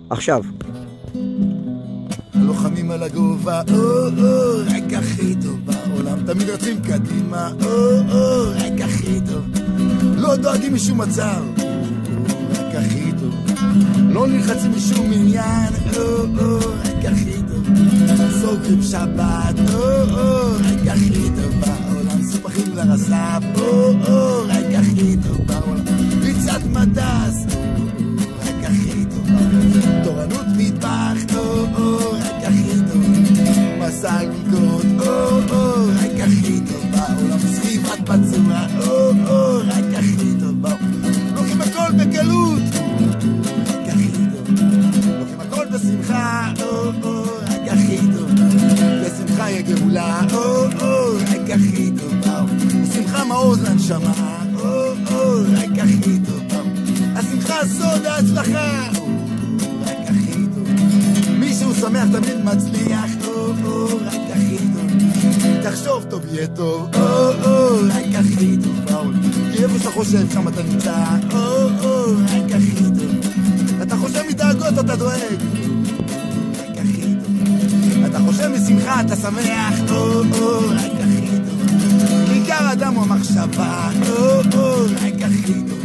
עכשיו. הלוחמים על הגובה, רק הכי טוב בעולם, תמיד רצים קדימה, רק הכי טוב, לא דואגים משום מצב, רק הכי טוב, לא נלחצים משום עניין, רק הכי טוב, סוגרים שבת, רק הכי טוב בעולם, סופחים לרס"פ, רק הכי טוב בעולם, ריצת מדס, רק הכי טוב בעולם, תורנות מטבח, רק הכי טוב, מסע אלונקות, רק הכי טוב בעולם, סחיבת בצורה, רק הכי טוב בעולם, לוקחים הכל בקלות, רק הכי טוב, לוקחים הכל בשמחה, רק הכי טוב, בשמחה יהיה גאולה, רק הכי טוב בעולם, בשמחה מעוז לנשמה, רק הכי טוב בעולם, השמחה סוד ההצלחה, רק הכי טוב, מישהו שמח תמיד מצליח, רק הכי טוב, תחשוב טוב יהיה טוב, רק הכי טוב בעולם, כי איפה שאתה חושב שם אתה נמצא, רק הכי טוב, אתה חושב מדאגות אתה דואג, רק הכי טוב, אתה חושב משמחה אתה שמח, רק הכי טוב, בעיקר אדם הוא המחשבה, רק הכי טוב,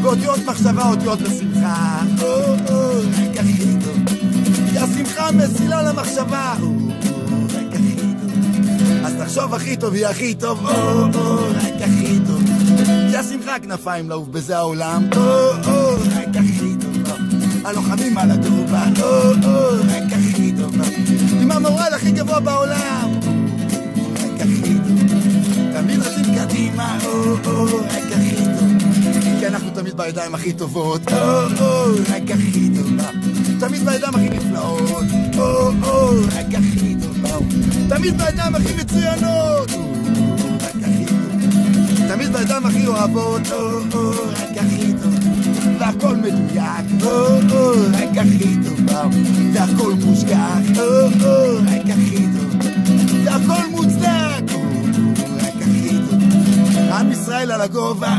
ואותיות מחשבה אותיות בשמחה, רק הכי טוב, כי השמחה מסילה למחשבה, רק הכי טוב, אז תחשוב הכי טוב יהיה הכי טוב, רק הכי טוב, כי השמחה כנפיים לעוף בזה העולם, רק הכי טוב, הלוחמים על הגובה, רק הכי טוב, עם המורד הכי גבוה בעולם, רק הכי טוב, תמיד רצים קדימה, רק הכי טוב, כי אנחנו תמיד בידיים הכי טובות, רק הכי טוב, תמיד בידיים הכי נפלאות, רק הכי טוב, תמיד בידיים הכי מצוינות, רק הכי טוב, תמיד בידיים הכי אוהבות, רק הכי טוב, והכל מדויק, רק הכי טוב, והכל מושגח, רק הכי טוב, והכל מוצדק, רק הכי טוב, עם ישראל על הגובה,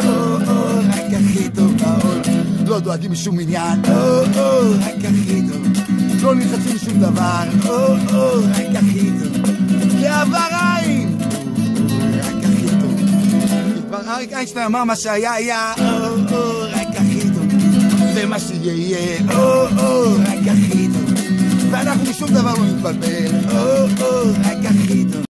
רק הכי טוב בעול, לא דואגים משום עניין, רק הכי טוב, לא נלחצים משום דבר, רק הכי טוב, לעבר עין, רק הכי טוב, כבר אריק איינשטיין אמר מה שהיה היה, רק הכי טוב, ומה שיהיה יהיה, רק הכי טוב, ואנחנו משום דבר לא נתבלבל, רק הכי טוב,